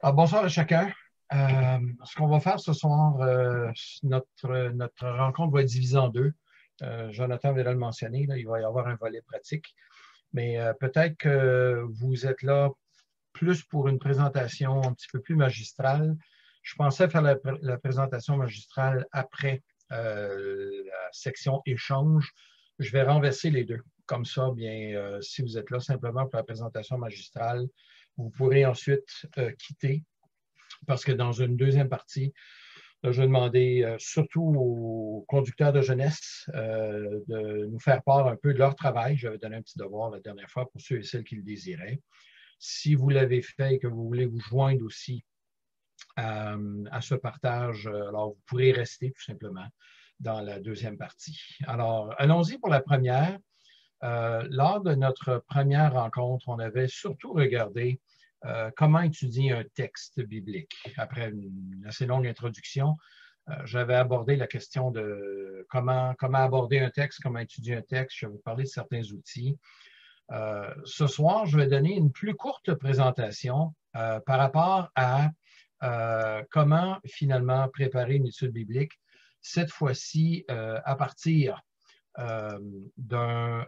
Bonsoir à chacun. Ce qu'on va faire ce soir, notre rencontre va être divisée en deux. Jonathan vient de le mentionner, là, il va y avoir un volet pratique, mais peut-être que vous êtes là plus pour une présentation un petit peu plus magistrale. Je pensais faire la présentation magistrale après la section échange. Je vais renverser les deux. Comme ça, bien, si vous êtes là simplement pour la présentation magistrale, vous pourrez ensuite quitter parce que dans une deuxième partie, je vais demander surtout aux conducteurs de jeunesse de nous faire part un peu de leur travail. J'avais donné un petit devoir la dernière fois pour ceux et celles qui le désiraient. Si vous l'avez fait et que vous voulez vous joindre aussi à ce partage, alors vous pourrez rester tout simplement dans la deuxième partie. Alors, allons-y pour la première. Lors de notre première rencontre, on avait surtout regardé comment étudier un texte biblique. Après une assez longue introduction, j'avais abordé la question de comment aborder un texte, comment étudier un texte. Je vais vous parler de certains outils. Ce soir, je vais donner une plus courte présentation par rapport à comment finalement préparer une étude biblique, cette fois-ci à partir d'un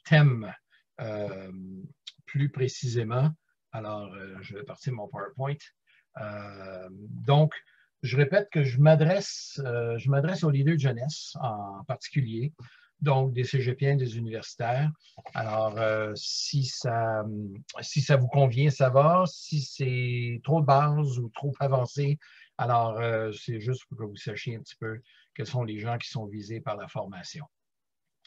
thème plus précisément. Alors, je vais partir de mon PowerPoint. Donc, je répète que je m'adresse aux leaders de jeunesse en particulier, donc des cégepiens, des universitaires. Alors, si ça vous convient, ça va. Si c'est trop de base ou trop avancé, alors c'est juste pour que vous sachiez un petit peu quels sont les gens qui sont visés par la formation.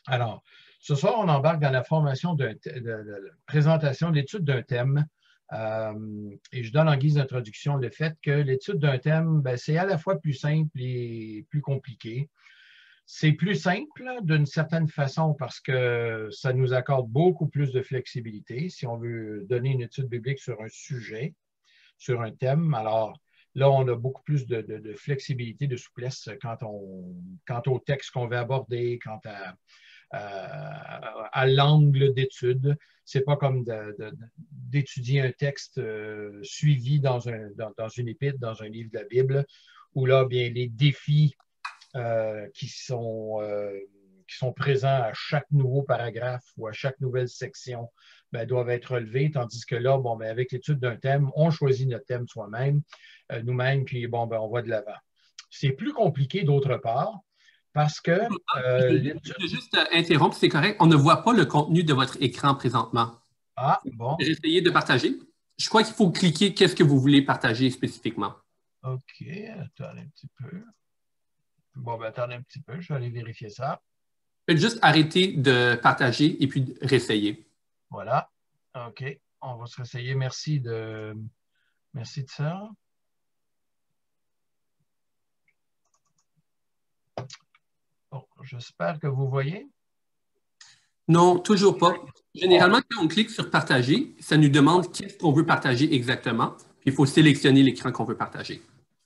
Alors, ce soir, on embarque dans la formation de présentation de l'étude d'un thème. Et je donne en guise d'introduction le fait que l'étude d'un thème, c'est à la fois plus simple et plus compliqué. C'est plus simple d'une certaine façon parce que ça nous accorde beaucoup plus de flexibilité si on veut donner une étude biblique sur un sujet, sur un thème. Alors, là, on a beaucoup plus de flexibilité, de souplesse quant au texte qu'on veut aborder, quant à l'angle d'étude. C'est pas comme d'étudier un texte suivi dans une épître, dans un livre de la Bible, où là, bien, les défis qui sont présents à chaque nouveau paragraphe ou à chaque nouvelle section doivent être relevés, tandis que là, avec l'étude d'un thème, on choisit notre thème soi-même, nous-mêmes, puis on va de l'avant. C'est plus compliqué d'autre part, parce que Je vais juste interrompre, c'est correct. On ne voit pas le contenu de votre écran présentement. Bon. J'ai essayé de partager. Je crois qu'il faut cliquer qu'est-ce que vous voulez partager spécifiquement. OK, attendez un petit peu. Attendez un petit peu, je vais aller vérifier ça. Faites juste arrêter de partager et puis réessayer. Voilà. OK, on va se réessayer. Merci de ça. Bon, j'espère que vous voyez. Non, toujours pas. Généralement, quand on clique sur partager, ça nous demande qu'est-ce qu'on veut partager exactement. Puis il faut sélectionner l'écran qu'on veut partager.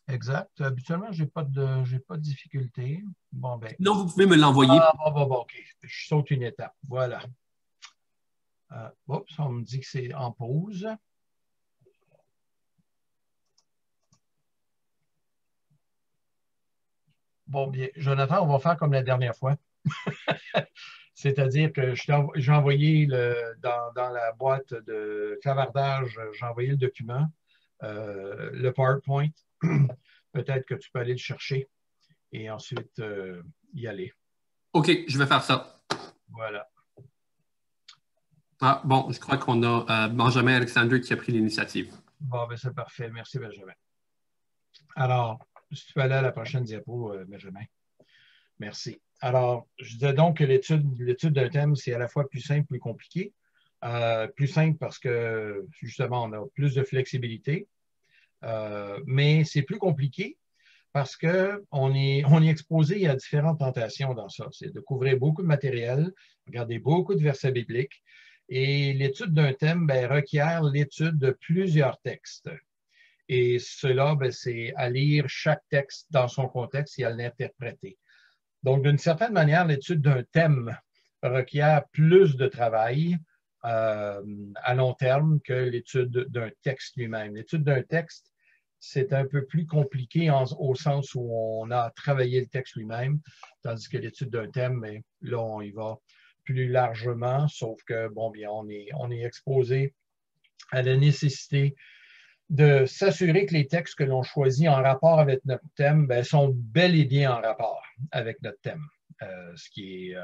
Exact. Habituellement, je n'ai pas de difficulté. Non, vous pouvez me l'envoyer. OK. Je saute une étape. Voilà. Oups, on me dit que c'est en pause. Bon, bien, Jonathan, on va faire comme la dernière fois. C'est-à-dire que j'ai envoyé dans la boîte de clavardage, j'ai envoyé le document, le PowerPoint. Peut-être que tu peux aller le chercher et ensuite y aller. OK, je vais faire ça. Voilà. Ah, bon, je crois qu'on a Benjamin Alexander qui a pris l'initiative. C'est parfait. Merci, Benjamin. Alors, si tu peux aller à la prochaine diapo, Benjamin. Merci. Alors, je disais donc que l'étude d'un thème, c'est à la fois plus simple, plus compliqué. Plus simple parce que, justement, on a plus de flexibilité. Mais c'est plus compliqué parce qu'on est exposé à différentes tentations dans ça. C'est de couvrir beaucoup de matériel, regarder beaucoup de versets bibliques. Et l'étude d'un thème requiert l'étude de plusieurs textes. Et cela, c'est à lire chaque texte dans son contexte et à l'interpréter. Donc, d'une certaine manière, l'étude d'un thème requiert plus de travail à long terme que l'étude d'un texte lui-même. L'étude d'un texte, c'est un peu plus compliqué au sens où on a travaillé le texte lui-même, tandis que l'étude d'un thème, bien, là, on y va plus largement, sauf que, bon, bien, on est exposé à la nécessité de s'assurer que les textes que l'on choisit en rapport avec notre thème bien, sont bel et bien en rapport avec notre thème, ce qui est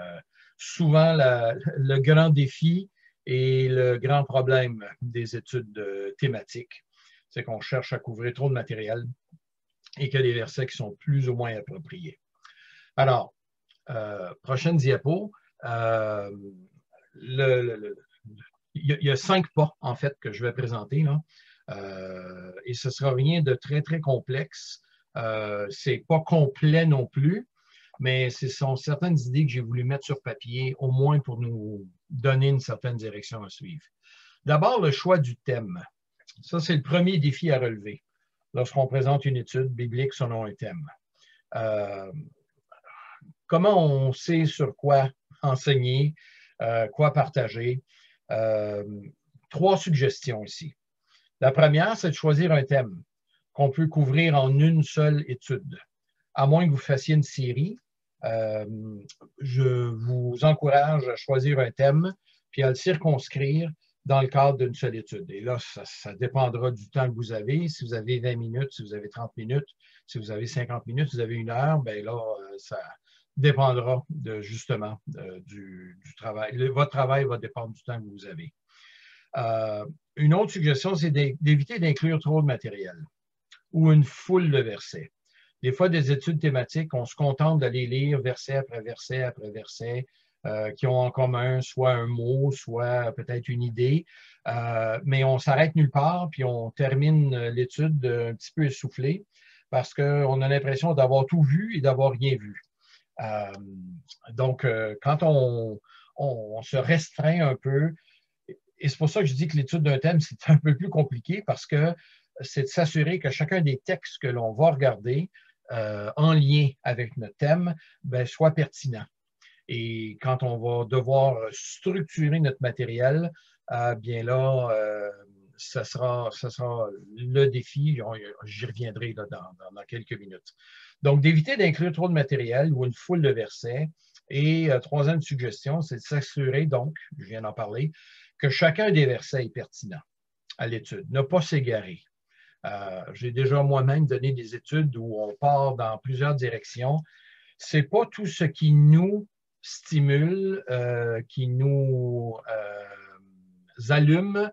souvent le grand défi et le grand problème des études thématiques. C'est qu'on cherche à couvrir trop de matériel et que les versets qui sont plus ou moins appropriés. Alors, prochaine diapo. Il y a 5 pas, en fait, que je vais présenter, là. Et ce ne sera rien de très, très complexe. Ce n'est pas complet non plus, mais ce sont certaines idées que j'ai voulu mettre sur papier, au moins pour nous donner une certaine direction à suivre. D'abord, le choix du thème. Ça, c'est le premier défi à relever lorsqu'on présente une étude biblique selon un thème. Comment on sait sur quoi enseigner, quoi partager? 3 suggestions ici. La première, c'est de choisir un thème qu'on peut couvrir en une seule étude. À moins que vous fassiez une série, je vous encourage à choisir un thème puis à le circonscrire dans le cadre d'une seule étude. Et là, ça dépendra du temps que vous avez. Si vous avez 20 minutes, si vous avez 30 minutes, si vous avez 50 minutes, si vous avez 1 heure, bien là, ça dépendra justement du travail. Votre travail va dépendre du temps que vous avez. Une autre suggestion, c'est d'éviter d'inclure trop de matériel ou une foule de versets. Des fois, des études thématiques, on se contente d'aller lire verset après verset après verset, qui ont en commun soit un mot, soit peut-être une idée, mais on s'arrête nulle part, puis on termine l'étude un petit peu essoufflé, parce qu'on a l'impression d'avoir tout vu et d'avoir rien vu. Donc, quand on se restreint un peu, et c'est pour ça que je dis que l'étude d'un thème, c'est un peu plus compliqué, parce que c'est de s'assurer que chacun des textes que l'on va regarder en lien avec notre thème bien, soit pertinent. Et quand on va devoir structurer notre matériel, bien là, ça sera le défi. J'y reviendrai là, dans quelques minutes. Donc, d'éviter d'inclure trop de matériel ou une foule de versets. Et troisième suggestion, c'est de s'assurer, donc, je viens d'en parler, que chacun des versets est pertinent à l'étude. Ne pas s'égarer. J'ai déjà moi-même donné des études où on part dans plusieurs directions. Ce n'est pas tout ce qui nous stimule, qui nous allume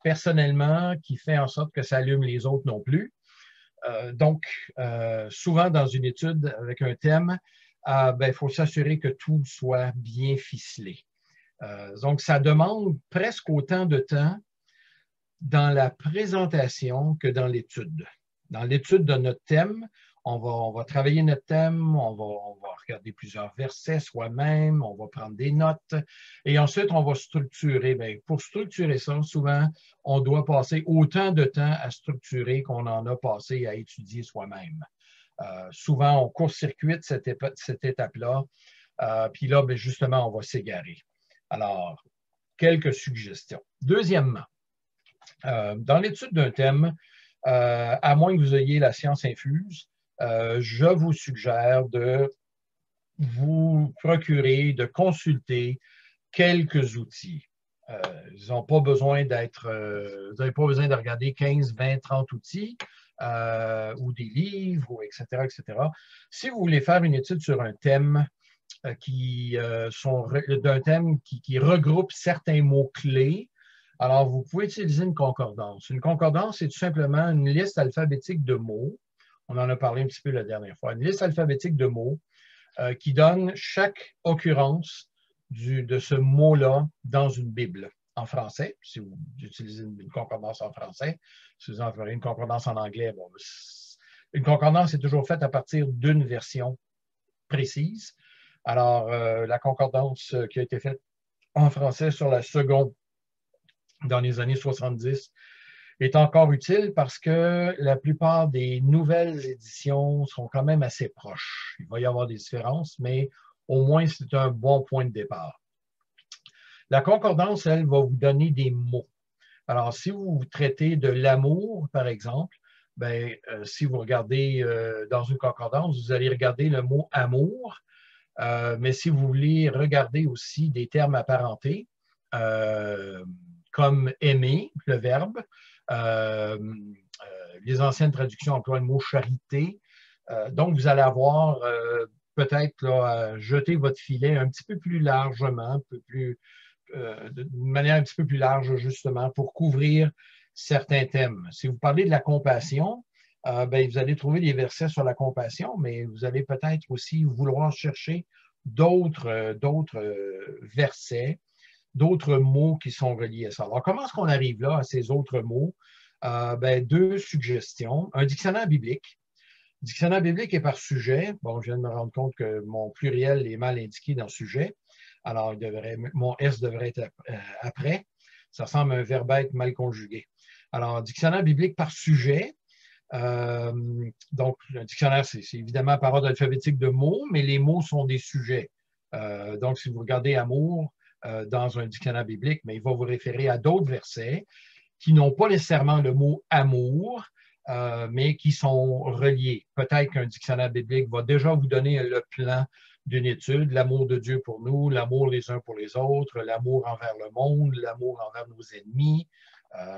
personnellement, qui fait en sorte que ça allume les autres non plus. Donc, souvent dans une étude avec un thème, il faut s'assurer que tout soit bien ficelé. Donc, ça demande presque autant de temps dans la présentation que dans l'étude. Dans l'étude de notre thème, on va travailler notre thème, on va regarder plusieurs versets soi-même, on va prendre des notes et ensuite on va structurer. Bien, pour structurer ça, souvent, on doit passer autant de temps à structurer qu'on en a passé à étudier soi-même. Souvent, on court-circuite cette étape-là, puis là, bien, justement, on va s'égarer. Alors, quelques suggestions. Deuxièmement, dans l'étude d'un thème, à moins que vous ayez la science infuse, je vous suggère de vous procurer, de consulter quelques outils. Ils n'ont pas besoin d'être, vous n'avez pas besoin de regarder 15, 20, 30 outils ou des livres, ou etc., etc. Si vous voulez faire une étude sur un thème qui regroupe certains mots-clés, alors, vous pouvez utiliser une concordance. Une concordance, c'est tout simplement une liste alphabétique de mots. On en a parlé un petit peu la dernière fois. Une liste alphabétique de mots qui donne chaque occurrence de ce mot-là dans une Bible en français. Si vous utilisez une concordance en français, si vous en ferez une concordance en anglais, bon, une concordance est toujours faite à partir d'une version précise. Alors, la concordance qui a été faite en français sur la seconde dans les années 70 est encore utile parce que la plupart des nouvelles éditions sont quand même assez proches. Il va y avoir des différences, mais au moins c'est un bon point de départ. La concordance, elle, va vous donner des mots. Alors, si vous traitez de l'amour, par exemple, ben, si vous regardez dans une concordance, vous allez regarder le mot amour, mais si vous voulez regarder aussi des termes apparentés, comme aimer, le verbe, les anciennes traductions emploient le mot charité. Donc, vous allez avoir peut-être jeter votre filet un petit peu plus largement, un peu plus, d'une manière un petit peu plus large, justement, pour couvrir certains thèmes. Si vous parlez de la compassion, ben, vous allez trouver des versets sur la compassion, mais vous allez peut-être aussi vouloir chercher d'autres versets, d'autres mots qui sont reliés à ça. Alors, comment est-ce qu'on arrive là à ces autres mots? Ben, deux suggestions. Un dictionnaire biblique. Le dictionnaire biblique est par sujet. Bon, je viens de me rendre compte que mon pluriel est mal indiqué dans sujet. Alors, mon S devrait être après. Ça ressemble à un verbe être mal conjugué. Alors, dictionnaire biblique par sujet. Donc, un dictionnaire, c'est évidemment par ordre alphabétique de mots, mais les mots sont des sujets. Donc, si vous regardez amour dans un dictionnaire biblique, mais il va vous référer à d'autres versets qui n'ont pas nécessairement le mot amour, mais qui sont reliés. Peut-être qu'un dictionnaire biblique va déjà vous donner le plan d'une étude, l'amour de Dieu pour nous, l'amour les uns pour les autres, l'amour envers le monde, l'amour envers nos ennemis.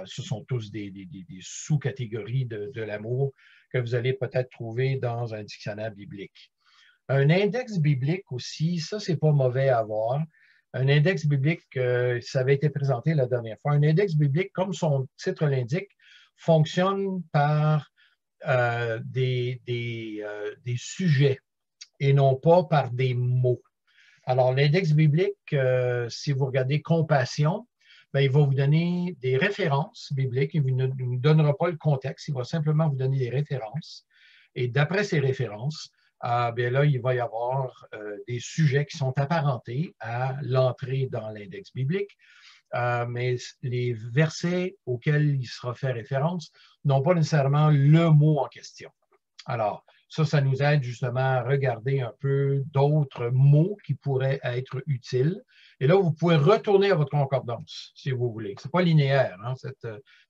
Ce sont tous des sous-catégories de l'amour que vous allez peut-être trouver dans un dictionnaire biblique. Un index biblique aussi, ça, c'est pas mauvais à avoir. Un index biblique, ça avait été présenté la dernière fois. Un index biblique, comme son titre l'indique, fonctionne par des sujets et non pas par des mots. Alors, l'index biblique, si vous regardez compassion, ben, il va vous donner des références bibliques. Il ne vous donnera pas le contexte, il va simplement vous donner des références. Et d'après ces références, bien là, il va y avoir des sujets qui sont apparentés à l'entrée dans l'index biblique. Mais les versets auxquels il sera fait référence n'ont pas nécessairement le mot en question. Alors, ça nous aide justement à regarder un peu d'autres mots qui pourraient être utiles. Et là, vous pouvez retourner à votre concordance, si vous voulez. Ce n'est pas linéaire, hein,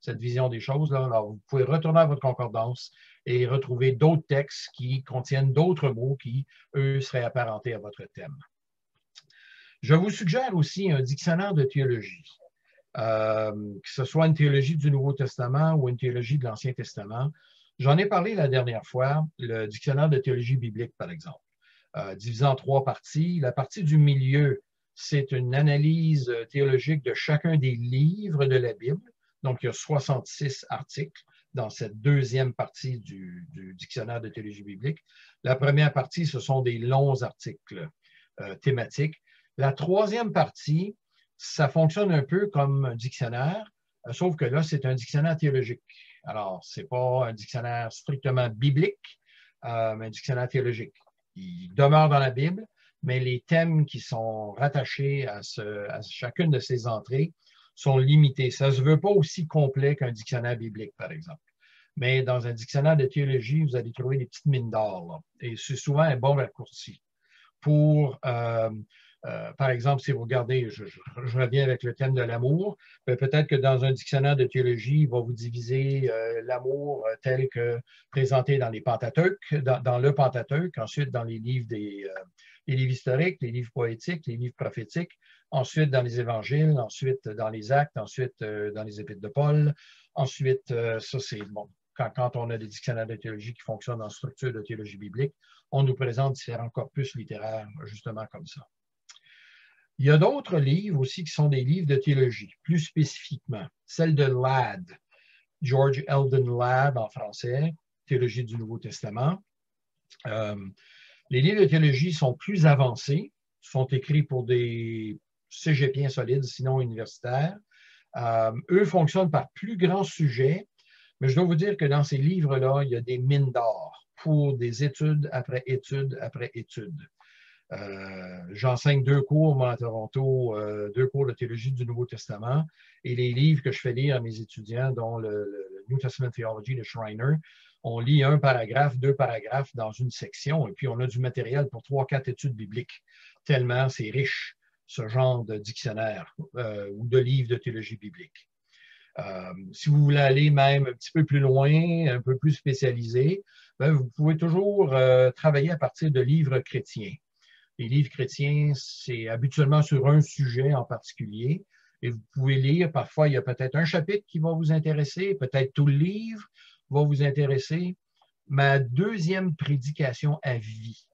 cette vision des choses. Là. Alors, vous pouvez retourner à votre concordance et retrouver d'autres textes qui contiennent d'autres mots qui, eux, seraient apparentés à votre thème. Je vous suggère aussi un dictionnaire de théologie. Que ce soit une théologie du Nouveau Testament ou une théologie de l'Ancien Testament. J'en ai parlé la dernière fois, le dictionnaire de théologie biblique, par exemple, divisé en 3 parties. La partie du milieu, c'est une analyse théologique de chacun des livres de la Bible. Donc, il y a 66 articles dans cette deuxième partie du dictionnaire de théologie biblique. La première partie, ce sont des longs articles thématiques. La troisième partie, ça fonctionne un peu comme un dictionnaire, sauf que là, c'est un dictionnaire théologique. Alors, ce n'est pas un dictionnaire strictement biblique, mais un dictionnaire théologique. Il demeure dans la Bible, mais les thèmes qui sont rattachés à chacune de ces entrées sont limités. Ça ne se veut pas aussi complet qu'un dictionnaire biblique, par exemple. Mais dans un dictionnaire de théologie, vous allez trouver des petites mines d'or. Et c'est souvent un bon raccourci pour... par exemple, si vous regardez, je reviens avec le thème de l'amour, peut-être que dans un dictionnaire de théologie, il va vous diviser l'amour tel que présenté dans les Pentateuques, dans le Pentateuque, ensuite dans les livres les livres historiques, les livres poétiques, les livres prophétiques, ensuite dans les évangiles, ensuite dans les actes, ensuite dans les épîtres de Paul, ensuite, ça c'est bon. Quand on a des dictionnaires de théologie qui fonctionnent en structure de théologie biblique, on nous présente différents corpus littéraires justement comme ça. Il y a d'autres livres aussi qui sont des livres de théologie, plus spécifiquement. Celle de Ladd, George Eldon Ladd en français, Théologie du Nouveau Testament. Les livres de théologie sont plus avancés, sont écrits pour des cégepiens solides, sinon universitaires. Eux fonctionnent par plus grands sujets, mais je dois vous dire que dans ces livres-là, il y a des mines d'or pour des études après études après études. J'enseigne 2 cours, moi, à Toronto, 2 cours de théologie du Nouveau Testament, et les livres que je fais lire à mes étudiants, dont le New Testament Theology de Schreiner, on lit 1 paragraphe, 2 paragraphes dans une section, et puis on a du matériel pour 3-4 études bibliques, tellement c'est riche ce genre de dictionnaire ou de livre de théologie biblique. Si vous voulez aller même un petit peu plus loin, un peu plus spécialisé, bien, vous pouvez toujours travailler à partir de livres chrétiens. Les livres chrétiens, c'est habituellement sur un sujet en particulier. Et vous pouvez lire, parfois, il y a peut-être un chapitre qui va vous intéresser, peut-être tout le livre va vous intéresser. Ma deuxième prédication à vie,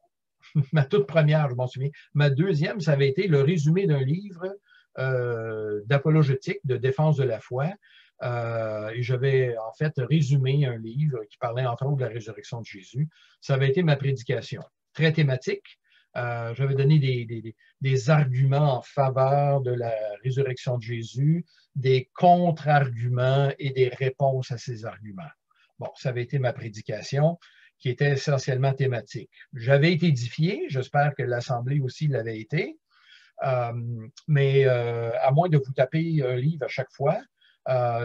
ma toute première, je m'en souviens, ma deuxième, ça avait été le résumé d'un livre d'apologétique, de défense de la foi. Et j'avais en fait résumé un livre qui parlait entre autres de la résurrection de Jésus. Ça avait été ma prédication. Très thématique. J'avais donné des arguments en faveur de la résurrection de Jésus, des contre-arguments et des réponses à ces arguments. Bon, ça avait été ma prédication qui était essentiellement thématique. J'avais été édifié, j'espère que l'Assemblée aussi l'avait été, mais à moins de vous taper un livre à chaque fois,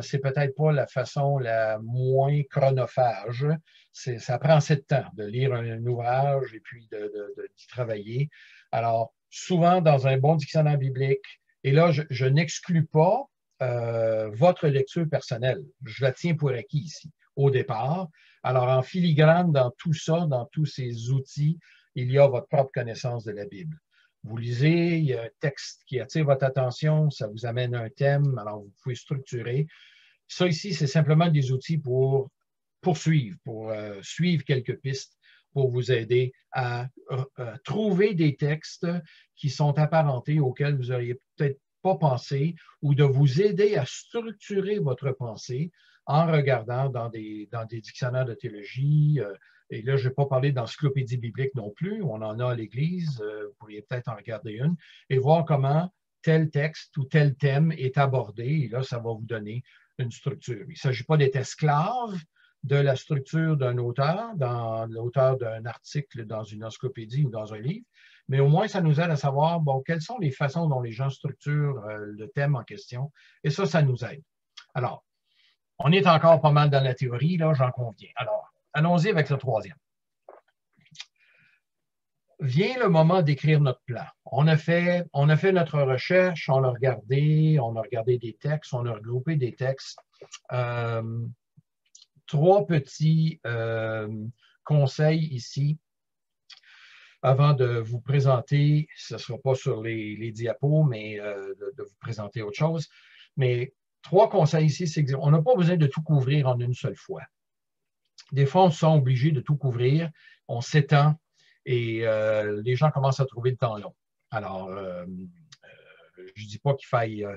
c'est peut-être pas la façon la moins chronophage. Ça prend assez de temps de lire un ouvrage et puis d'y travailler. Alors, souvent dans un bon dictionnaire biblique, et là, je n'exclus pas votre lecture personnelle. Je la tiens pour acquis ici, au départ. Alors, en filigrane, dans tout ça, dans tous ces outils, il y a votre propre connaissance de la Bible. Vous lisez, il y a un texte qui attire votre attention, ça vous amène un thème, alors vous pouvez structurer. Ça ici, c'est simplement des outils pour poursuivre, pour suivre quelques pistes, pour vous aider à trouver des textes qui sont apparentés auxquels vous n'auriez peut-être pas pensé ou de vous aider à structurer votre pensée en regardant dans des dictionnaires de théologie. Et là, je ne vais pas parler d'encyclopédie biblique non plus. On en a à l'Église. Vous pourriez peut-être en regarder une et voir comment tel texte ou tel thème est abordé. Et là, ça va vous donner une structure. Il ne s'agit pas d'être esclave de la structure d'un auteur, dans l'auteur d'un article dans une encyclopédie ou dans un livre, mais au moins, ça nous aide à savoir, bon, quelles sont les façons dont les gens structurent le thème en question. Et ça nous aide. Alors, on est encore pas mal dans la théorie, là, j'en conviens. Alors, allons-y avec le troisième. Vient le moment d'écrire notre plan. On a fait notre recherche, on a regardé des textes, on a regroupé des textes. Trois petits conseils ici avant de vous présenter, ce ne sera pas sur les diapos, mais de vous présenter autre chose. Mais trois conseils ici, c'est qu'on n'a pas besoin de tout couvrir en une seule fois. Des fois, on se sent obligé de tout couvrir, on s'étend et les gens commencent à trouver le temps long. Alors, je ne dis pas qu'il faille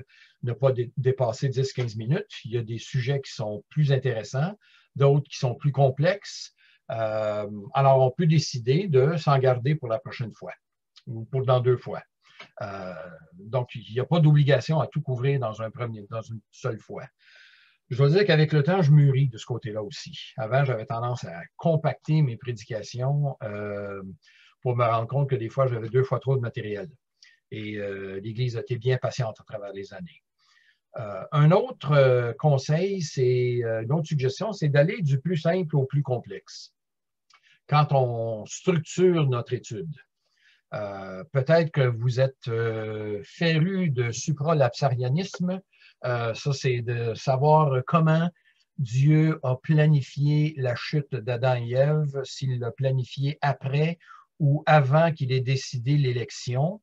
ne pas dépasser 10-15 minutes. Il y a des sujets qui sont plus intéressants, d'autres qui sont plus complexes. Alors, on peut décider de s'en garder pour la prochaine fois ou pour dans 2 fois. Donc, il n'y a pas d'obligation à tout couvrir dans une seule fois. Je dois dire qu'avec le temps, je mûris de ce côté-là aussi. Avant, j'avais tendance à compacter mes prédications pour me rendre compte que des fois, j'avais 2 fois trop de matériel. Et l'Église a été bien patiente à travers les années. Un autre conseil, une autre suggestion, c'est d'aller du plus simple au plus complexe. Quand on structure notre étude, peut-être que vous êtes féru de supralapsarianisme. Ça, c'est de savoir comment Dieu a planifié la chute d'Adam et Ève, s'il l'a planifié après ou avant qu'il ait décidé l'élection.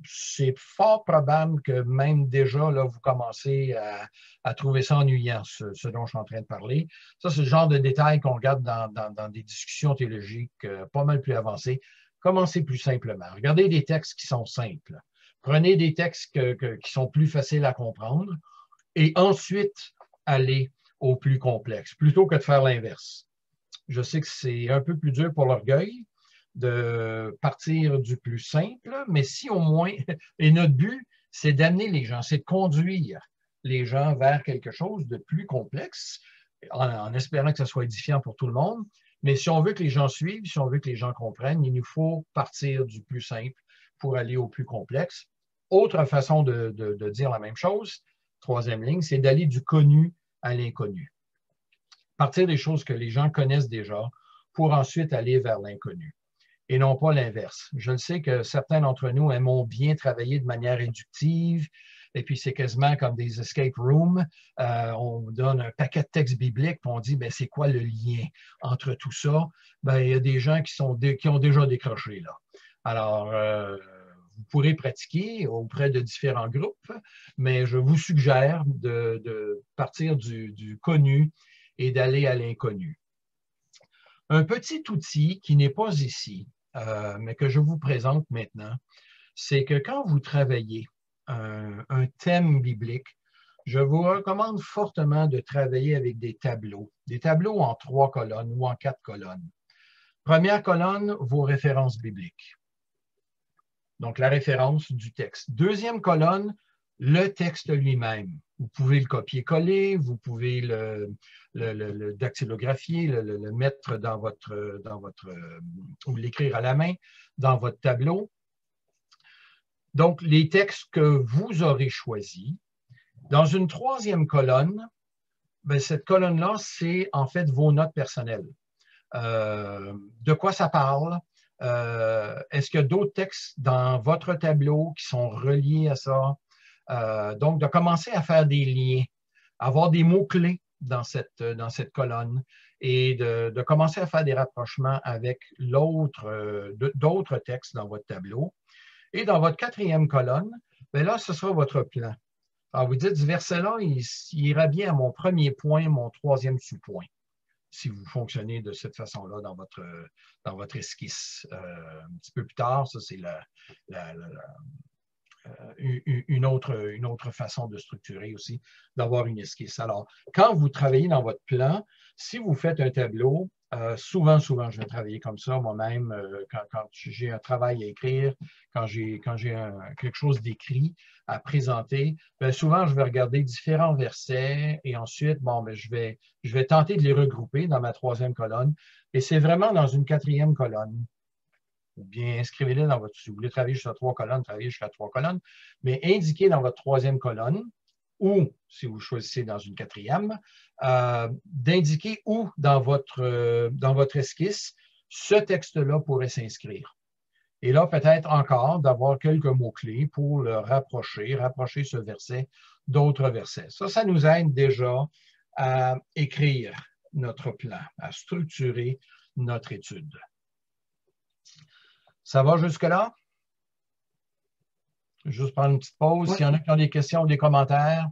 C'est fort probable que même déjà, là, vous commencez à trouver ça ennuyant, ce dont je suis en train de parler. Ça, c'est le genre de détails qu'on regarde dans des discussions théologiques pas mal plus avancées. Commencez plus simplement. Regardez des textes qui sont simples. Prenez des textes qui sont plus faciles à comprendre et ensuite allez au plus complexe, plutôt que de faire l'inverse. Je sais que c'est un peu plus dur pour l'orgueil de partir du plus simple, mais si au moins, et notre but, c'est d'amener les gens, c'est de conduire les gens vers quelque chose de plus complexe, en espérant que ça soit édifiant pour tout le monde. Mais si on veut que les gens suivent, si on veut que les gens comprennent, il nous faut partir du plus simple pour aller au plus complexe. Autre façon de dire la même chose, troisième ligne, c'est d'aller du connu à l'inconnu. Partir des choses que les gens connaissent déjà pour ensuite aller vers l'inconnu. et non pas l'inverse. Je le sais que certains d'entre nous aimons bien travailler de manière inductive, et puis c'est quasiment comme des escape rooms. On donne un paquet de textes bibliques, puis on dit, ben, c'est quoi le lien entre tout ça? Ben, il y a des gens qui ont déjà décroché là. Alors, vous pourrez pratiquer auprès de différents groupes, mais je vous suggère de partir du connu et d'aller à l'inconnu. Un petit outil qui n'est pas ici, mais que je vous présente maintenant, c'est que quand vous travaillez un thème biblique, je vous recommande fortement de travailler avec des tableaux en 3 colonnes ou en 4 colonnes. Première colonne, vos références bibliques. Donc, la référence du texte. Deuxième colonne, le texte lui-même. Vous pouvez le copier-coller, vous pouvez le dactylographier, le mettre ou l'écrire à la main dans votre tableau. Donc, les textes que vous aurez choisis. Dans une troisième colonne, bien, cette colonne-là, c'est en fait vos notes personnelles. De quoi ça parle? Est-ce qu'il y a d'autres textes dans votre tableau qui sont reliés à ça? Donc, de commencer à faire des liens, avoir des mots-clés dans cette colonne et de commencer à faire des rapprochements avec d'autres textes dans votre tableau. Et dans votre quatrième colonne, bien là, ce sera votre plan. Alors, vous dites, ce verset-là, il ira bien à mon premier point, mon troisième sous-point, si vous fonctionnez de cette façon-là dans votre esquisse. Un petit peu plus tard, ça, c'est une autre façon de structurer aussi, d'avoir une esquisse. Alors, quand vous travaillez dans votre plan, si vous faites un tableau, souvent, je vais travailler comme ça moi-même quand j'ai un travail à écrire, quand j'ai quelque chose d'écrit à présenter, bien, souvent, je vais regarder différents versets et ensuite, bon, bien, je vais tenter de les regrouper dans ma troisième colonne. Et c'est vraiment dans une quatrième colonne. Ou bien inscrivez-les dans votre... Si vous voulez travailler jusqu'à 3 colonnes, travaillez jusqu'à 3 colonnes, mais indiquez dans votre troisième colonne, ou si vous choisissez dans une quatrième, d'indiquer où dans votre esquisse ce texte-là pourrait s'inscrire. Et là, peut-être encore d'avoir quelques mots-clés pour le rapprocher ce verset d'autres versets. Ça nous aide déjà à écrire notre plan, à structurer notre étude. Ça va jusque-là? Juste prendre une petite pause. Ouais. S'il y en a qui ont des questions ou des commentaires,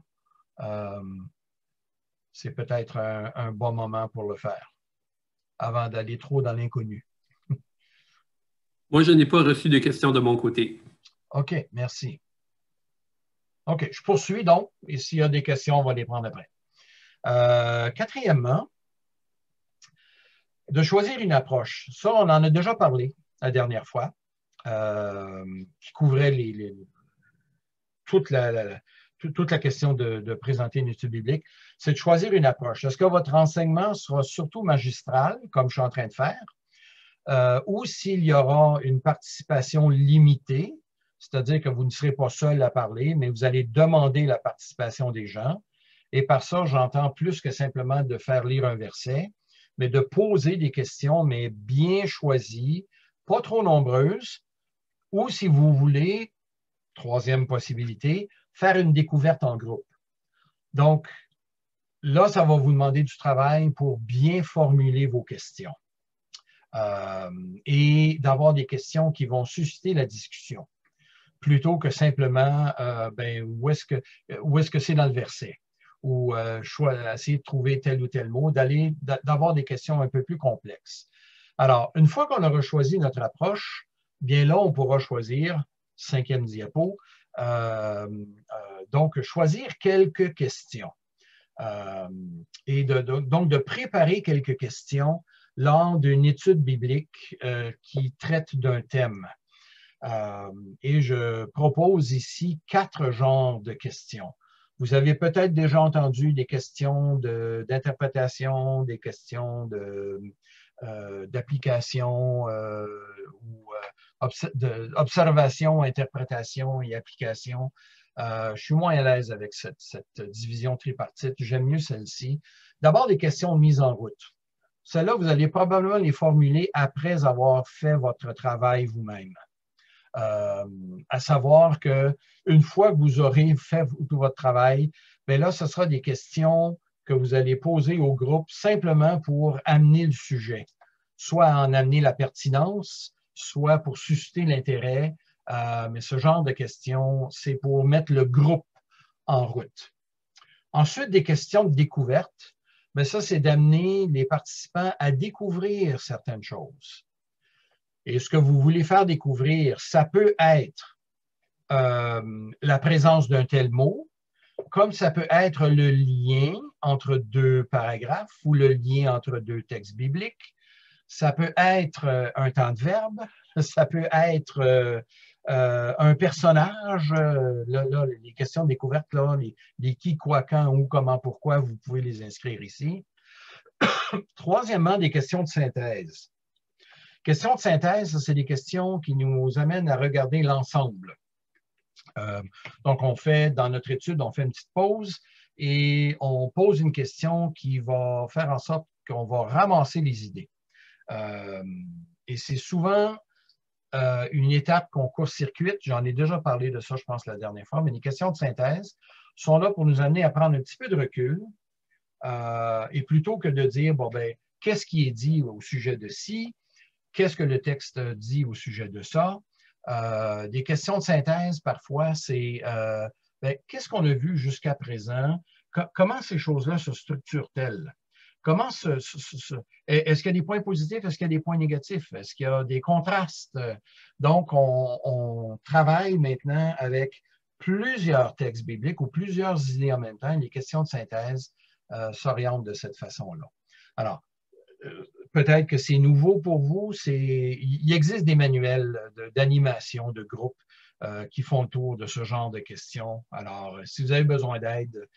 c'est peut-être un bon moment pour le faire, avant d'aller trop dans l'inconnu. Moi, je n'ai pas reçu de questions de mon côté. OK, merci. OK, je poursuis donc, et s'il y a des questions, on va les prendre après. Quatrièmement, de choisir une approche. Ça, on en a déjà parlé la dernière fois, qui couvrait toute la question de présenter une étude biblique, c'est de choisir une approche. Est-ce que votre enseignement sera surtout magistral, comme je suis en train de faire, ou s'il y aura une participation limitée, c'est-à-dire que vous ne serez pas seul à parler, mais vous allez demander la participation des gens. Et par ça, j'entends plus que simplement de faire lire un verset, mais de poser des questions, mais bien choisies, pas trop nombreuses, ou si vous voulez, troisième possibilité, faire une découverte en groupe. Donc, là, ça va vous demander du travail pour bien formuler vos questions et d'avoir des questions qui vont susciter la discussion, plutôt que simplement, où est-ce que c'est dans le verset, ou essayer de trouver tel ou tel mot, d'avoir des questions un peu plus complexes. Alors, une fois qu'on aura choisi notre approche, bien là, on pourra choisir, 5e diapo, donc choisir quelques questions. Et donc de préparer quelques questions lors d'une étude biblique qui traite d'un thème. Et je propose ici 4 genres de questions. Vous avez peut-être déjà entendu des questions d'interprétation, des questions d'application ou d'observation, interprétation et application. Je suis moins à l'aise avec cette division tripartite. J'aime mieux celle-ci. D'abord, des questions de mise en route. celles-là, vous allez probablement les formuler après avoir fait votre travail vous-même. À savoir qu'une fois que vous aurez fait tout votre travail, bien là, ce sera des questions que vous allez poser au groupe simplement pour amener le sujet, soit en amener la pertinence, soit pour susciter l'intérêt. Mais ce genre de questions, c'est pour mettre le groupe en route. Ensuite, des questions de découverte. Mais ça, c'est d'amener les participants à découvrir certaines choses. Et ce que vous voulez faire découvrir, ça peut être la présence d'un tel mot, comme ça peut être le lien entre deux paragraphes ou le lien entre deux textes bibliques. Ça peut être un temps de verbe, ça peut être un personnage. Là, les questions de découverte, là, les qui, quoi, quand, où, comment, pourquoi, vous pouvez les inscrire ici. Troisièmement, des questions de synthèse. Questions de synthèse, c'est des questions qui nous amènent à regarder l'ensemble. Donc, dans notre étude, on fait une petite pause et on pose une question qui va faire en sorte qu'on va ramasser les idées. Et c'est souvent une étape qu'on court-circuite. J'en ai déjà parlé de ça, je pense, la dernière fois, mais les questions de synthèse sont là pour nous amener à prendre un petit peu de recul et plutôt que de dire, bon, ben, qu'est-ce qui est dit au sujet de ci, qu'est-ce que le texte dit au sujet de ça. Des questions de synthèse, parfois, c'est ben, qu'est-ce qu'on a vu jusqu'à présent? Comment ces choses-là se structurent-elles? Est-ce qu'il y a des points positifs? Est-ce qu'il y a des points négatifs? Est-ce qu'il y a des contrastes? Donc, on travaille maintenant avec plusieurs textes bibliques ou plusieurs idées en même temps. Les questions de synthèse s'orientent de cette façon-là. Alors, peut-être que c'est nouveau pour vous. Il existe des manuels d'animation de groupe qui font le tour de ce genre de questions. Alors, si vous avez besoin d'aide,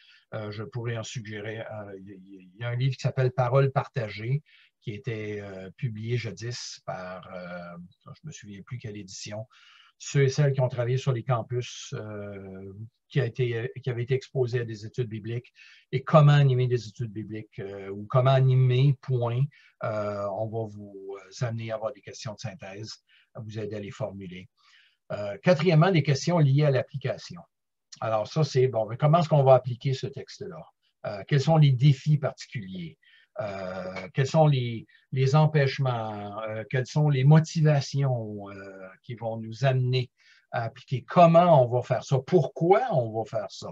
je pourrais en suggérer. Il y a un livre qui s'appelle Paroles partagées, qui a été publié jadis par, je ne me souviens plus quelle édition, ceux et celles qui ont travaillé sur les campus, qui avait été exposé à des études bibliques, et comment animer des études bibliques ou comment animer, point. On va vous amener à avoir des questions de synthèse, à vous aider à les formuler. Quatrièmement, des questions liées à l'application. Alors ça, c'est, bon, comment est-ce qu'on va appliquer ce texte-là? Quels sont les défis particuliers? Quels sont les empêchements? Quelles sont les motivations qui vont nous amener à appliquer? Comment on va faire ça? Pourquoi on va faire ça?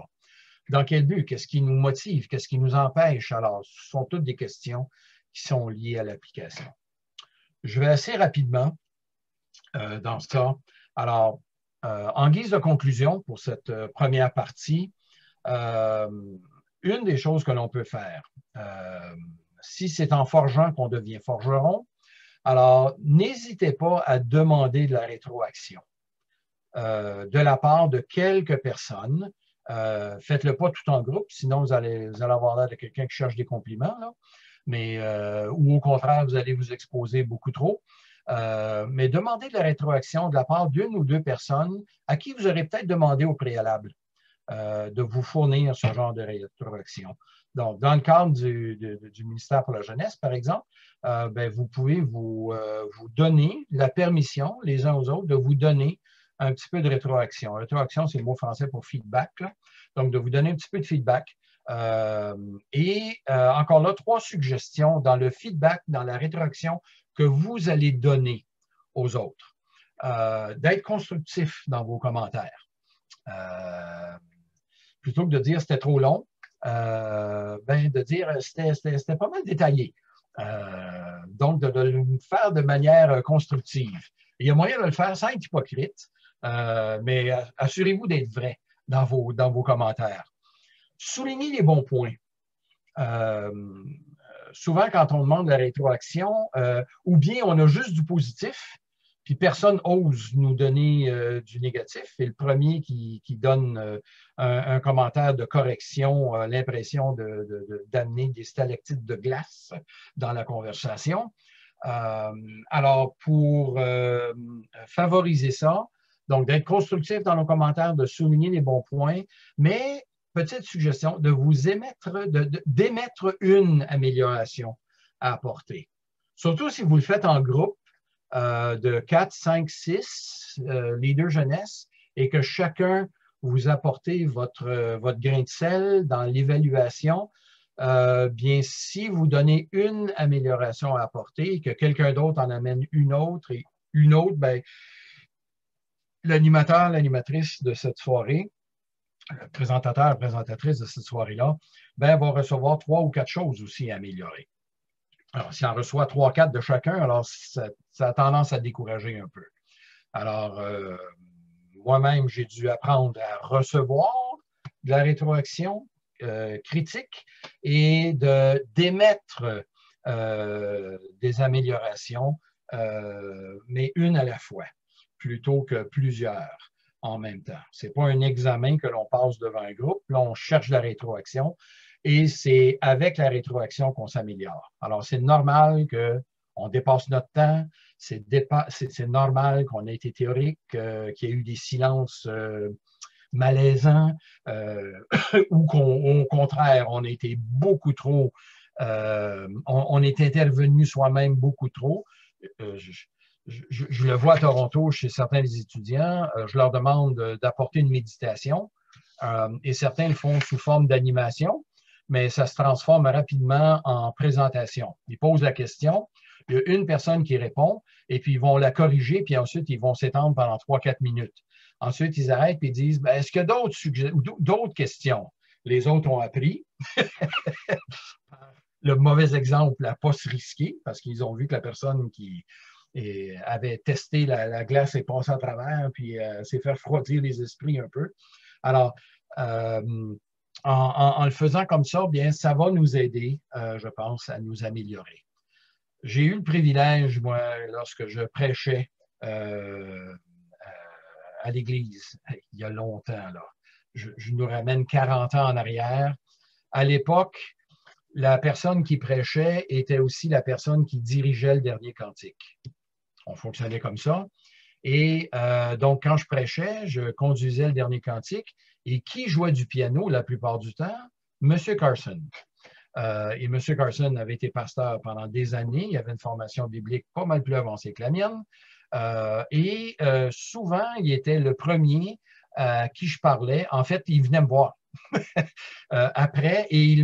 Dans quel but? Qu'est-ce qui nous motive? Qu'est-ce qui nous empêche? Alors, ce sont toutes des questions qui sont liées à l'application. Je vais assez rapidement dans ça. Alors, en guise de conclusion pour cette première partie, une des choses que l'on peut faire, si c'est en forgeant qu'on devient forgeron, alors n'hésitez pas à demander de la rétroaction de la part de quelques personnes. Faites-le pas tout en groupe, sinon vous allez avoir l'air de quelqu'un qui cherche des compliments, là. Mais, ou au contraire, vous allez vous exposer beaucoup trop. Mais demandez de la rétroaction de la part d'une ou deux personnes à qui vous aurez peut-être demandé au préalable de vous fournir ce genre de rétroaction. Donc, dans le cadre du ministère pour la jeunesse, par exemple, ben, vous pouvez vous donner la permission, les uns aux autres, de vous donner un petit peu de rétroaction. Rétroaction, c'est le mot français pour feedback, là. Donc, de vous donner un petit peu de feedback. Encore là, 3 suggestions dans le feedback, dans la rétroaction que vous allez donner aux autres. D'être constructif dans vos commentaires. Plutôt que de dire c'était trop long, ben, de dire c'était pas mal détaillé. Donc, de le faire de manière constructive. Il y a moyen de le faire sans être hypocrite, mais assurez-vous d'être vrai dans vos commentaires. Soulignez les bons points. Souvent, quand on demande la rétroaction, ou bien on a juste du positif, puis personne n'ose nous donner du négatif, et le premier qui donne un commentaire de correction a l'impression d'amener des stalactites de glace dans la conversation. Alors, pour favoriser ça, donc d'être constructif dans nos commentaires, de souligner les bons points, mais petite suggestion, de vous d'émettre une amélioration à apporter. Surtout si vous le faites en groupe de 4, 5, 6 leaders jeunesse et que chacun vous apportez votre grain de sel dans l'évaluation. Bien, si vous donnez une amélioration à apporter et que quelqu'un d'autre en amène une autre et une autre, bien, l'animateur, l'animatrice de cette soirée, le présentateur, présentatrice de cette soirée-là, ben, va recevoir 3 ou 4 choses aussi à améliorer. Alors, s'il en reçoit 3 ou 4 de chacun, alors ça a tendance à décourager un peu. Alors, moi-même, j'ai dû apprendre à recevoir de la rétroaction critique et d'émettre des améliorations, mais une à la fois, plutôt que plusieurs en même temps. Ce n'est pas un examen que l'on passe devant un groupe. Là, on cherche la rétroaction et c'est avec la rétroaction qu'on s'améliore. Alors, c'est normal qu'on dépasse notre temps. C'est normal qu'on ait été théorique, qu'il y ait eu des silences malaisants ou qu'au contraire, on a été beaucoup trop, on est intervenu soi-même beaucoup trop. Je le vois à Toronto chez certains des étudiants, je leur demande d'apporter une méditation et certains le font sous forme d'animation, mais ça se transforme rapidement en présentation. Ils posent la question, il y a une personne qui répond et puis ils vont la corriger, puis ensuite ils vont s'étendre pendant 3-4 minutes. Ensuite, ils arrêtent et disent ben, est-ce qu'il y a d'autres questions? Les autres ont appris. Le mauvais exemple à ne pas se risquer parce qu'ils ont vu que la personne qui avait testé la glace et passé à travers, puis s'est fait refroidir les esprits un peu. Alors, en le faisant comme ça, bien, ça va nous aider, je pense, à nous améliorer. J'ai eu le privilège, moi, lorsque je prêchais à l'Église, il y a longtemps, là. Je nous ramène 40 ans en arrière. À l'époque, la personne qui prêchait était aussi la personne qui dirigeait le dernier cantique. On fonctionnait comme ça. Et donc, quand je prêchais, je conduisais le dernier cantique. Et qui jouait du piano la plupart du temps? M. Carson. Et M. Carson avait été pasteur pendant des années. Il avait une formation biblique pas mal plus avancée que la mienne. Souvent, il était le premier à qui je parlais. En fait, il venait me voir après et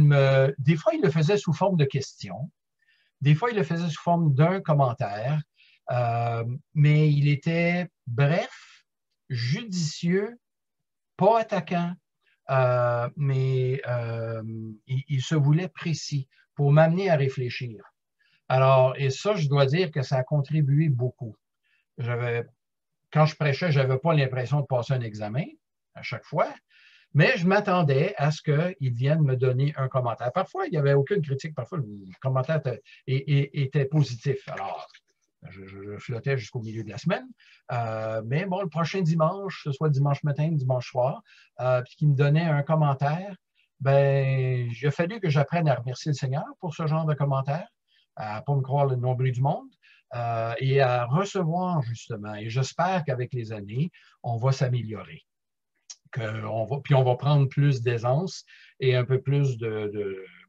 des fois, il le faisait sous forme de questions. Des fois, il le faisait sous forme d'un commentaire. Mais il était bref, judicieux, pas attaquant, mais il se voulait précis pour m'amener à réfléchir. Alors, et ça, je dois dire que ça a contribué beaucoup. Quand je prêchais, je n'avais pas l'impression de passer un examen à chaque fois, mais je m'attendais à ce qu'il vienne me donner un commentaire. Parfois, il n'y avait aucune critique, parfois le commentaire était positif. Alors, je flottais jusqu'au milieu de la semaine. Mais bon, le prochain dimanche, que ce soit dimanche matin ou dimanche soir, puis qu'il me donnait un commentaire, ben, il a fallu que j'apprenne à remercier le Seigneur pour ce genre de commentaire, à ne pas me croire le nombril du monde, et à recevoir justement. Et j'espère qu'avec les années, on va s'améliorer. Puis on va prendre plus d'aisance et un peu plus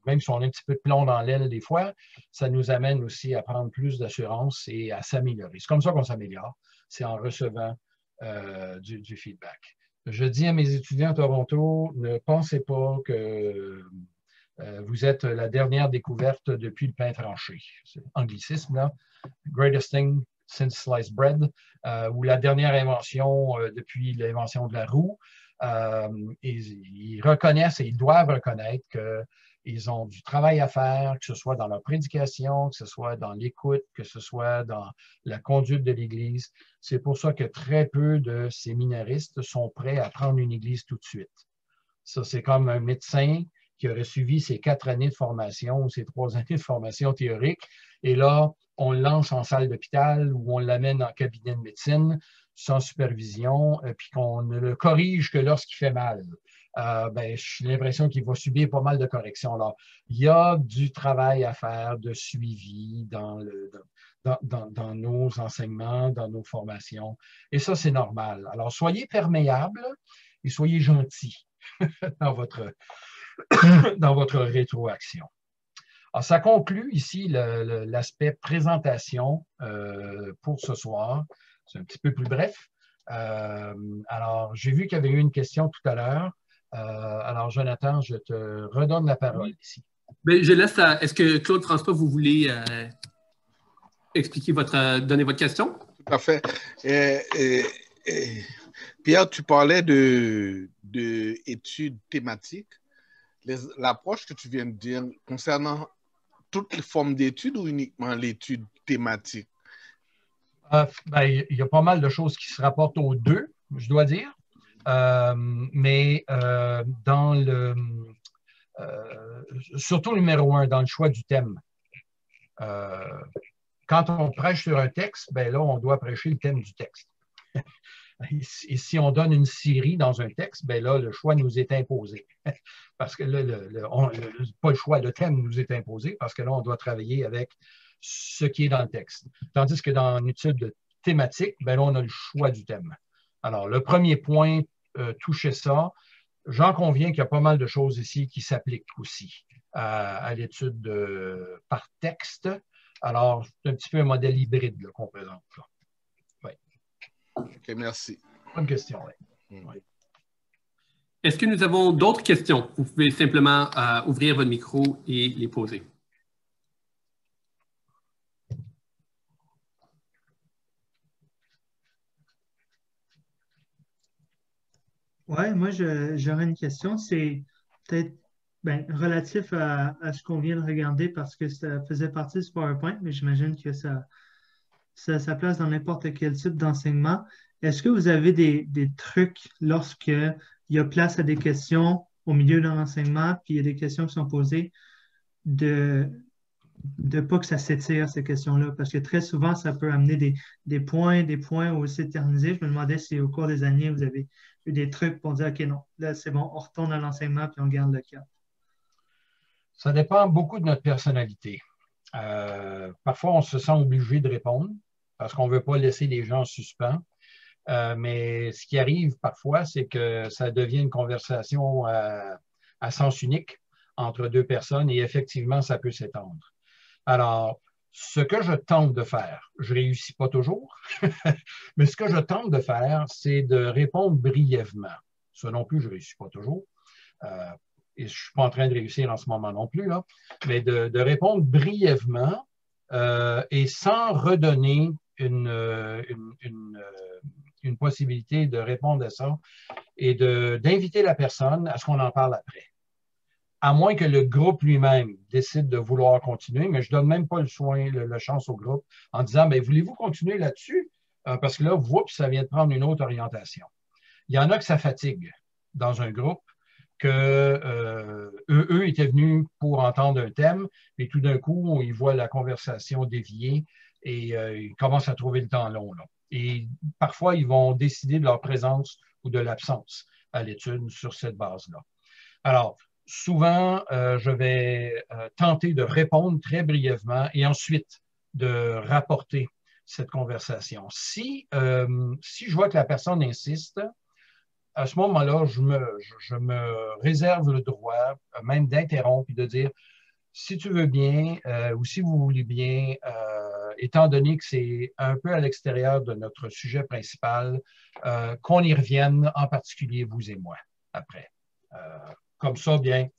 même si on a un petit peu de plomb dans l'aile des fois, ça nous amène aussi à prendre plus d'assurance et à s'améliorer. C'est comme ça qu'on s'améliore, c'est en recevant du feedback. Je dis à mes étudiants à Toronto, ne pensez pas que vous êtes la dernière découverte depuis le pain tranché. C'est anglicisme, là. Greatest thing since sliced bread, ou la dernière invention depuis l'invention de la roue. Ils reconnaissent et ils doivent reconnaître qu'ils ont du travail à faire, que ce soit dans leur prédication, que ce soit dans l'écoute, que ce soit dans la conduite de l'Église. C'est pour ça que très peu de séminaristes sont prêts à prendre une Église tout de suite. Ça, c'est comme un médecin qui aurait suivi ses 4 années de formation ou ses 3 années de formation théorique. Et là, on le lance en salle d'hôpital ou on l'amène en cabinet de médecine sans supervision, puis qu'on ne le corrige que lorsqu'il fait mal. J'ai l'impression qu'il va subir pas mal de corrections. Alors, il y a du travail à faire de suivi dans nos enseignements, dans nos formations. Et ça, c'est normal. Alors, soyez perméables et soyez gentils dans votre rétroaction. Alors, ça conclut ici l'aspect présentation pour ce soir. C'est un petit peu plus bref. Alors, j'ai vu qu'il y avait eu une question tout à l'heure. Alors, Jonathan, je te redonne la parole ici. Bien, je laisse est-ce que Claude François, vous voulez donner votre question? Tout à fait. Pierre, tu parlais de études thématiques. L'approche que tu viens de dire concernant toutes les formes d'études ou uniquement l'étude thématique? Ben, il y a pas mal de choses qui se rapportent aux deux, je dois dire. Mais dans surtout numéro 1, dans le choix du thème. Quand on prêche sur un texte, ben là, on doit prêcher le thème du texte. Et si on donne une série dans un texte, ben là, le choix nous est imposé. Parce que là, pas le choix, le thème nous est imposé, parce que là, on doit travailler avec ce qui est dans le texte. Tandis que dans une étude thématique, ben là, on a le choix du thème. Alors, le premier point touchait ça. J'en conviens qu'il y a pas mal de choses ici qui s'appliquent aussi à l'étude par texte. Alors, c'est un petit peu un modèle hybride qu'on présente. Là. Oui. OK, merci. Bonne question, oui. Est-ce que nous avons d'autres questions? Vous pouvez simplement ouvrir votre micro et les poser. Oui, moi, j'aurais une question. C'est peut-être relatif à ce qu'on vient de regarder parce que ça faisait partie du PowerPoint, mais j'imagine que ça sa place dans n'importe quel type d'enseignement. Est-ce que vous avez des trucs lorsqu'il y a place à des questions au milieu d'un enseignement, puis il y a des questions qui sont posées, de pas que ça s'étire, ces questions-là? Parce que très souvent, ça peut amener des points où s'éterniser. Je me demandais si au cours des années, vous avez eu des trucs pour dire, OK, non, là, c'est bon, on retourne à l'enseignement, puis on garde le cap. Ça dépend beaucoup de notre personnalité. Parfois, on se sent obligé de répondre parce qu'on ne veut pas laisser les gens en suspens. Mais ce qui arrive parfois, c'est que ça devient une conversation à sens unique entre deux personnes et effectivement, ça peut s'étendre. Alors, ce que je tente de faire, je ne réussis pas toujours, mais ce que je tente de faire, c'est de répondre brièvement. Ça non plus, je ne réussis pas toujours. Et je ne suis pas en train de réussir en ce moment non plus, là, mais de répondre brièvement et sans redonner une possibilité de répondre à ça et d'inviter la personne à ce qu'on en parle après. À moins que le groupe lui-même décide de vouloir continuer, mais je ne donne même pas la chance au groupe en disant, mais voulez-vous continuer là-dessus? Parce que là, ça vient de prendre une autre orientation. Il y en a que ça fatigue dans un groupe, que eux étaient venus pour entendre un thème, et tout d'un coup, ils voient la conversation dévier et ils commencent à trouver le temps long. Là. Et parfois, ils vont décider de leur présence ou de l'absence à l'étude sur cette base-là. Alors, souvent, je vais tenter de répondre très brièvement et ensuite de rapporter cette conversation. Si je vois que la personne insiste, à ce moment-là, je me réserve le droit même d'interrompre et de dire, si tu veux bien ou si vous voulez bien, étant donné que c'est un peu à l'extérieur de notre sujet principal, qu'on y revienne, en particulier vous et moi, après. Comme ça, bien,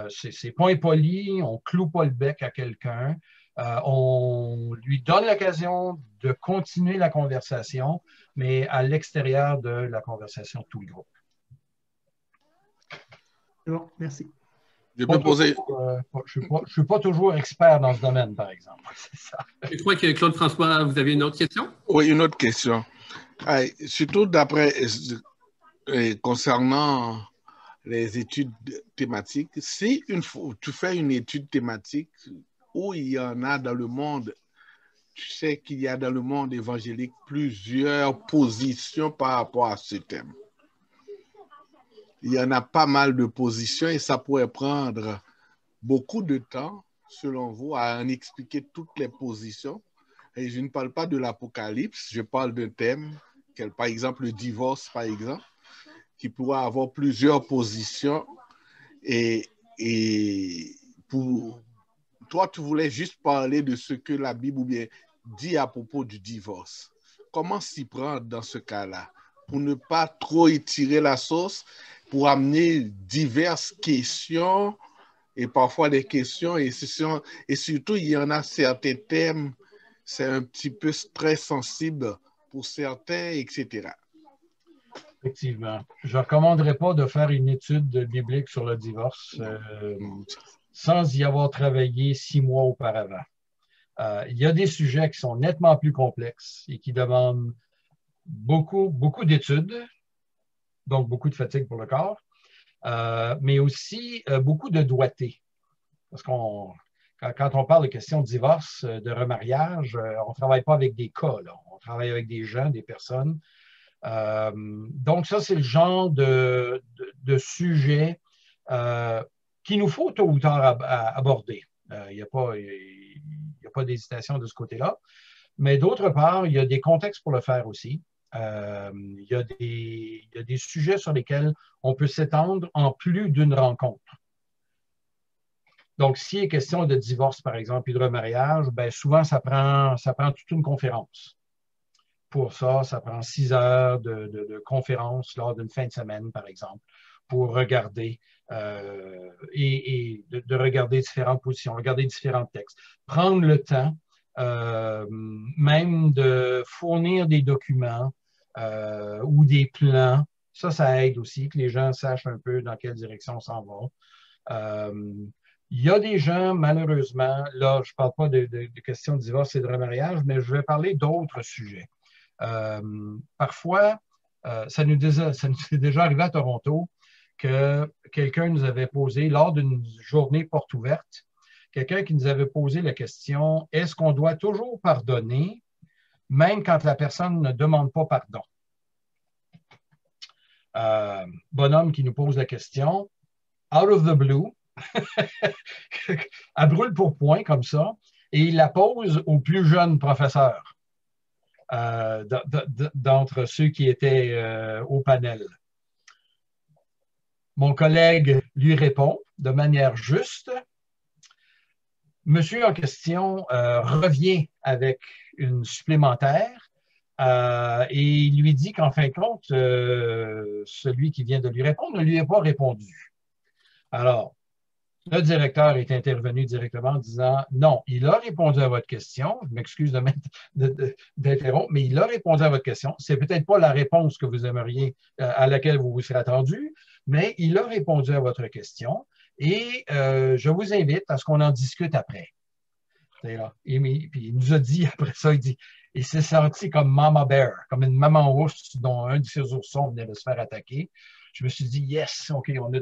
c'est pas impoli, on ne cloue pas le bec à quelqu'un, on lui donne l'occasion de continuer la conversation, mais à l'extérieur de la conversation de tout le groupe. C'est bon, merci. Je peux poser... je ne suis pas toujours expert dans ce domaine, par exemple. C'est ça. Je crois que Claude François, vous avez une autre question? Oui, une autre question. Surtout d'après, concernant les études thématiques, si tu fais une étude thématique où il y en a dans le monde, tu sais qu'il y a dans le monde évangélique plusieurs positions par rapport à ce thème. Il y en a pas mal de positions et ça pourrait prendre beaucoup de temps, selon vous, à en expliquer toutes les positions. Et je ne parle pas de l'Apocalypse, je parle d'un thème, par exemple le divorce, par exemple, qui pourrait avoir plusieurs positions et pour toi, tu voulais juste parler de ce que la Bible ou bien dit à propos du divorce. Comment s'y prendre dans ce cas-là pour ne pas trop étirer la sauce, pour amener diverses questions et parfois des questions et surtout, il y en a certains thèmes, c'est un petit peu très sensible pour certains, etc. Effectivement. Je ne recommanderais pas de faire une étude biblique sur le divorce sans y avoir travaillé 6 mois auparavant. Il y a des sujets qui sont nettement plus complexes et qui demandent beaucoup d'études, donc beaucoup de fatigue pour le corps, mais aussi beaucoup de doigté. Parce quand on parle de questions de divorce, de remariage, on ne travaille pas avec des cas, là. On travaille avec des gens, des personnes. Donc ça, c'est le genre de sujet qu'il nous faut tôt ou tard aborder. Il n'y a pas d'hésitation de ce côté-là. Mais d'autre part, il y a des contextes pour le faire aussi. Il y a des sujets sur lesquels on peut s'étendre en plus d'une rencontre. Donc, s'il est question de divorce, par exemple, et de remariage, bien, souvent, ça prend toute une conférence. Pour ça, ça prend 6 heures de conférence lors d'une fin de semaine, par exemple, pour regarder et de regarder différentes positions, regarder différents textes. Prendre le temps même de fournir des documents ou des plans. Ça aide aussi que les gens sachent un peu dans quelle direction on s'en va. Il y a des gens, malheureusement, là, je ne parle pas de questions de divorce et de remariage, mais je vais parler d'autres sujets. Parfois, ça nous est déjà arrivé à Toronto que quelqu'un nous avait posé, lors d'une journée porte ouverte, quelqu'un qui nous avait posé la question, est-ce qu'on doit toujours pardonner, même quand la personne ne demande pas pardon? Bonhomme qui nous pose la question, out of the blue, à brûle pour point comme ça, et il la pose au plus jeune professeur d'entre ceux qui étaient au panel. Mon collègue lui répond de manière juste. Monsieur en question revient avec une supplémentaire et il lui dit qu'en fin de compte, celui qui vient de lui répondre ne lui a pas répondu. Alors, le directeur est intervenu directement en disant « Non, il a répondu à votre question. Je m'excuse d'interrompre, mais il a répondu à votre question. C'est peut-être pas la réponse que vous aimeriez, à laquelle vous vous serez attendu, mais il a répondu à votre question et je vous invite à ce qu'on en discute après. » Puis il nous a dit après ça, il s'est senti comme Mama Bear, comme une maman ours dont un de ses oursons venait de se faire attaquer. Je me suis dit, yes, OK, on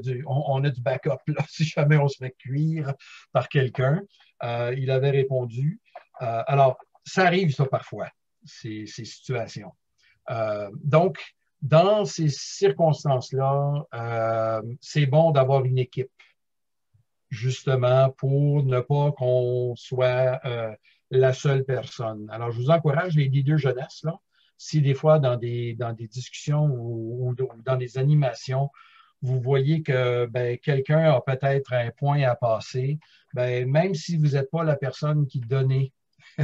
a du backup là, si jamais on se fait cuire par quelqu'un. Il avait répondu. Alors, ça arrive ça parfois, ces situations. Donc, dans ces circonstances-là, c'est bon d'avoir une équipe, justement, pour ne pas qu'on soit la seule personne. Alors, je vous encourage, les leaders jeunesse, là, si des fois dans des discussions ou dans des animations, vous voyez que quelqu'un a peut-être un point à passer, même si vous n'êtes pas la personne qui donnait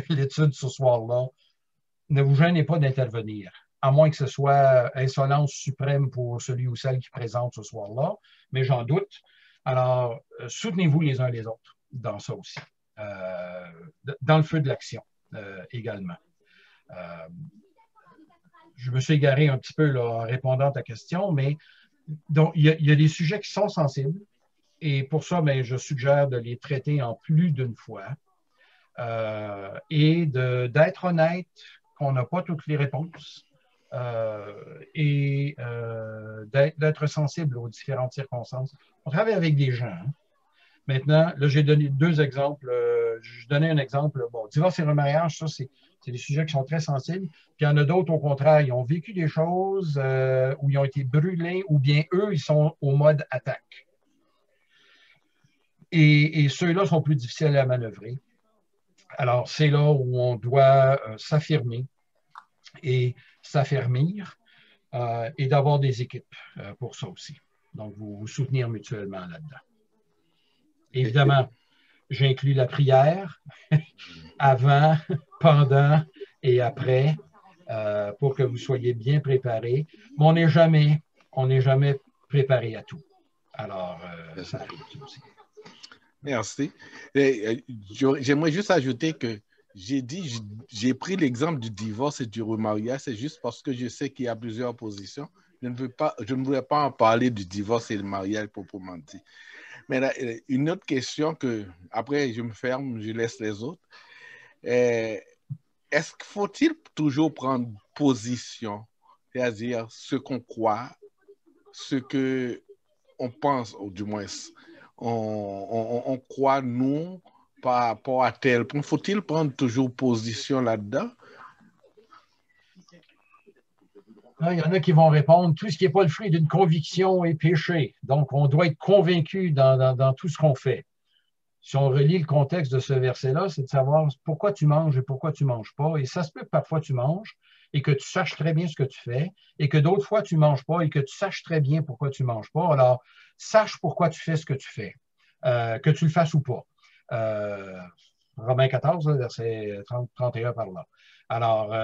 l'étude ce soir-là, ne vous gênez pas d'intervenir, à moins que ce soit insolence suprême pour celui ou celle qui présente ce soir-là, mais j'en doute. Alors, soutenez-vous les uns les autres dans ça aussi, dans le feu de l'action également. Je me suis égaré un petit peu là, en répondant à ta question, mais donc, il y a des sujets qui sont sensibles et pour ça, je suggère de les traiter en plus d'une fois et d'être honnête qu'on n'a pas toutes les réponses et d'être sensible aux différentes circonstances. On travaille avec des gens. Hein. Maintenant, là, j'ai donné 2 exemples. Je donnais un exemple. Bon, divorce et remariage, ça, c'est des sujets qui sont très sensibles. Puis il y en a d'autres, au contraire, ils ont vécu des choses où ils ont été brûlés ou bien eux, ils sont au mode attaque. Et ceux-là sont plus difficiles à manœuvrer. Alors, c'est là où on doit s'affirmer et s'affermir et d'avoir des équipes pour ça aussi. Donc, vous soutenir mutuellement là-dedans. Évidemment, J'inclus la prière avant, pendant et après pour que vous soyez bien préparés. Mais on n'est jamais préparé à tout. Alors, ça arrive aussi. Merci. J'aimerais juste ajouter que j'ai pris l'exemple du divorce et du remariage, c'est juste parce que je sais qu'il y a plusieurs positions. Je ne voulais pas en parler du divorce et du mariage proprement dit. Mais là, une autre question que, après je me ferme, je laisse les autres. Est-ce qu'il faut-il toujours prendre position, c'est-à-dire ce qu'on croit, ce qu'on pense, ou du moins, on croit, nous, par rapport à tel point. Faut-il prendre toujours position là-dedans? Là, il y en a qui vont répondre, tout ce qui n'est pas le fruit d'une conviction est péché. Donc, on doit être convaincu dans tout ce qu'on fait. Si on relit le contexte de ce verset-là, c'est de savoir pourquoi tu manges et pourquoi tu ne manges pas. Et ça se peut que parfois tu manges et que tu saches très bien ce que tu fais, et que d'autres fois tu ne manges pas et que tu saches très bien pourquoi tu ne manges pas. Alors, sache pourquoi tu fais ce que tu fais, que tu le fasses ou pas. Romains 14, verset 31 par là. Alors,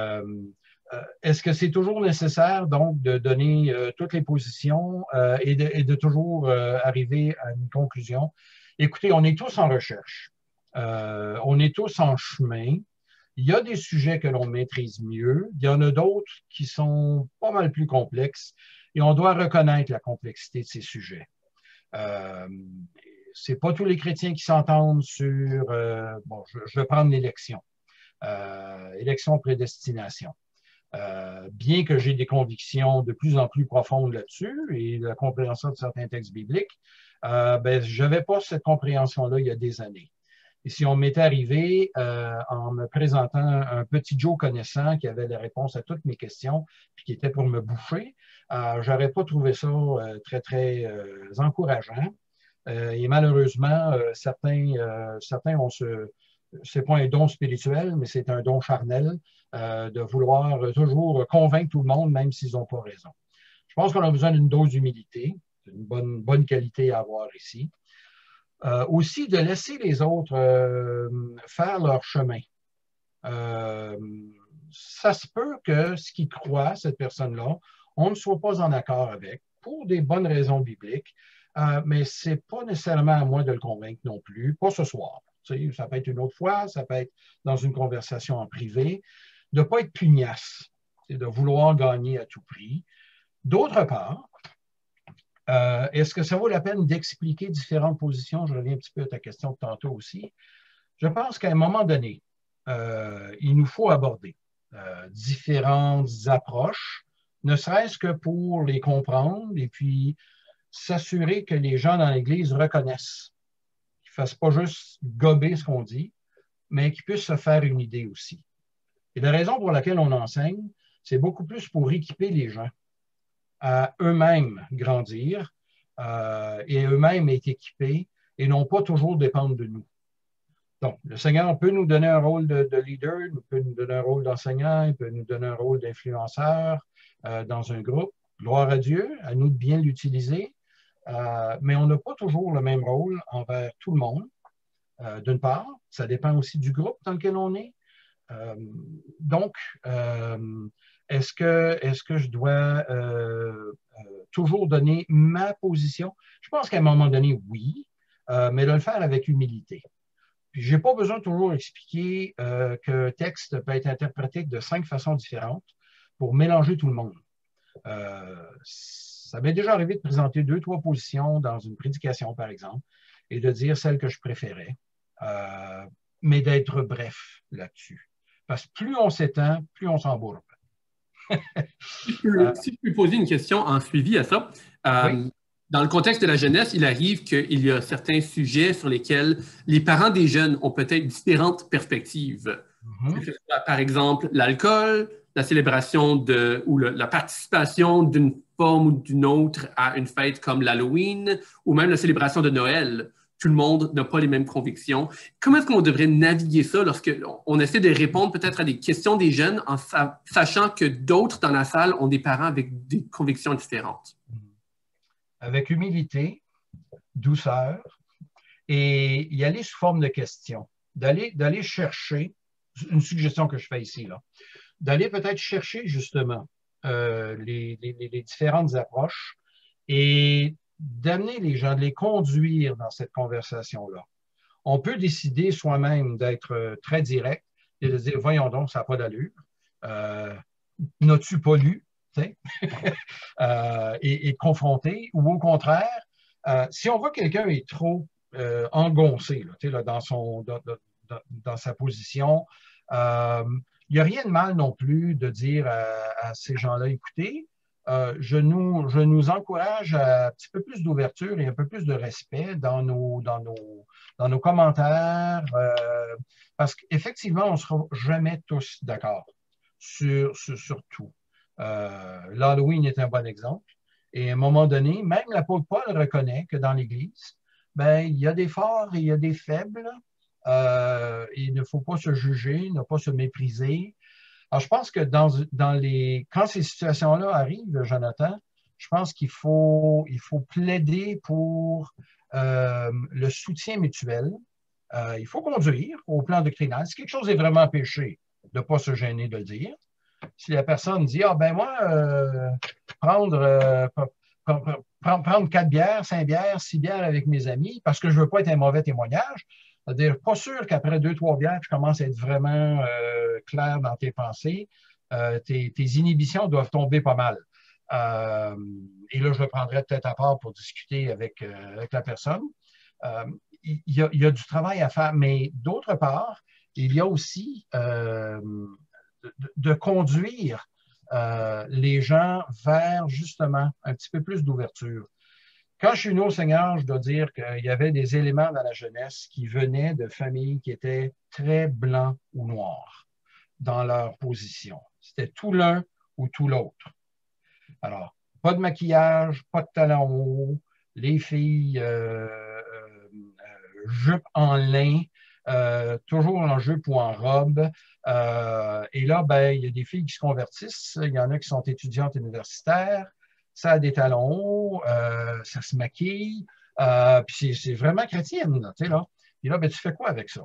est-ce que c'est toujours nécessaire, donc, de donner toutes les positions et de toujours arriver à une conclusion? Écoutez, on est tous en recherche. On est tous en chemin. Il y a des sujets que l'on maîtrise mieux. Il y en a d'autres qui sont pas mal plus complexes et on doit reconnaître la complexité de ces sujets. C'est pas tous les chrétiens qui s'entendent sur... bon, je vais prendre l'élection. Élection prédestination. Bien que j'ai des convictions de plus en plus profondes là-dessus et la compréhension de certains textes bibliques, je n'avais pas cette compréhension-là il y a des années. Et si on m'était arrivé en me présentant un petit Joe connaissant qui avait la réponse à toutes mes questions puis qui était pour me bouffer, j'aurais pas trouvé ça très, très encourageant. Et malheureusement, certains ont c'est pas un don spirituel, mais c'est un don charnel de vouloir toujours convaincre tout le monde, même s'ils n'ont pas raison. Je pense qu'on a besoin d'une dose d'humilité, une bonne qualité à avoir ici. Aussi, de laisser les autres faire leur chemin. Ça se peut que ce qu'ils croient, cette personne-là, on ne soit pas en accord avec, pour des bonnes raisons bibliques, mais ce n'est pas nécessairement à moi de le convaincre non plus, pas ce soir. Ça peut être une autre fois, ça peut être dans une conversation en privé, de ne pas être pugnace, de vouloir gagner à tout prix. D'autre part, est-ce que ça vaut la peine d'expliquer différentes positions? Je reviens un petit peu à ta question de tantôt aussi. Je pense qu'à un moment donné, il nous faut aborder différentes approches, ne serait-ce que pour les comprendre et puis s'assurer que les gens dans l'Église reconnaissent, qu'ils ne fassent pas juste gober ce qu'on dit, mais qu'ils puissent se faire une idée aussi. Et la raison pour laquelle on enseigne, c'est beaucoup plus pour équiper les gens à eux-mêmes grandir et eux-mêmes être équipés et non pas toujours dépendre de nous. Donc, le Seigneur peut nous donner un rôle de leader, il peut nous donner un rôle d'enseignant, il peut nous donner un rôle d'influenceur dans un groupe. Gloire à Dieu, à nous de bien l'utiliser, mais on n'a pas toujours le même rôle envers tout le monde. D'une part, ça dépend aussi du groupe dans lequel on est. Donc, est-ce que je dois toujours donner ma position? Je pense qu'à un moment donné, oui, mais de le faire avec humilité. Puis, je n'ai pas besoin de toujours expliquer qu'un texte peut être interprété de 5 façons différentes pour mélanger tout le monde. Ça m'est déjà arrivé de présenter 2-3 positions dans une prédication, par exemple, et de dire celle que je préférais, mais d'être bref là-dessus. Parce que plus on s'étend, plus on s'embourbe. Si je peux poser une question en suivi à ça. Oui. Dans le contexte de la jeunesse, il arrive qu'il y a certains sujets sur lesquels les parents des jeunes ont peut-être différentes perspectives. Mm-hmm. Par exemple, l'alcool, la célébration ou la participation d'une forme ou d'une autre à une fête comme l'Halloween ou même la célébration de Noël. Tout le monde n'a pas les mêmes convictions. Comment est-ce qu'on devrait naviguer ça lorsqu'on essaie de répondre peut-être à des questions des jeunes en sachant que d'autres dans la salle ont des parents avec des convictions différentes? Avec humilité, douceur et y aller sous forme de questions, d'aller chercher, une suggestion que je fais ici, là, d'aller peut-être chercher justement les différentes approches et d'amener les gens, de les conduire dans cette conversation-là. On peut décider soi-même d'être très direct et de dire, voyons donc, ça n'a pas d'allure. N'as-tu pas lu? Et de confronter, ou au contraire, si on voit que quelqu'un est trop engoncé là, dans sa position, il n'y a rien de mal non plus de dire à ces gens-là, écoutez, je nous encourage à un petit peu plus d'ouverture et un peu plus de respect dans nos commentaires, parce qu'effectivement, on ne sera jamais tous d'accord sur tout. L'Halloween est un bon exemple. Et à un moment donné, même l'apôtre Paul reconnaît que dans l'Église, ben, il y a des forts et il y a des faibles. Il ne faut pas se juger, ne pas se mépriser. Alors, je pense que quand ces situations-là arrivent, Jonathan, je pense qu'il faut plaider pour le soutien mutuel. Il faut conduire au plan doctrinal. Si quelque chose est vraiment péché, de ne pas se gêner de le dire. Si la personne dit, ah ben moi, prendre 4 bières, 5 bières, 6 bières avec mes amis, parce que je ne veux pas être un mauvais témoignage, c'est-à-dire pas sûr qu'après 2, 3 bières, tu commences à être vraiment clair dans tes pensées. Tes inhibitions doivent tomber pas mal. Et là, je le prendrai peut-être à part pour discuter avec la personne. Il y a du travail à faire, mais d'autre part, il y a aussi de conduire les gens vers justement un petit peu plus d'ouverture. Quand je suis venu au Seigneur, je dois dire qu'il y avait des éléments dans la jeunesse qui venaient de familles qui étaient très blancs ou noirs dans leur position. C'était tout l'un ou tout l'autre. Alors, pas de maquillage, pas de talons hauts, les filles jupe en lin, toujours en jupe ou en robe. Et là, ben, il y a des filles qui se convertissent. Il y en a qui sont étudiantes universitaires. Ça a des talons hauts, ça se maquille. Puis c'est vraiment chrétienne, là, tu sais, là. Et là, ben, tu fais quoi avec ça?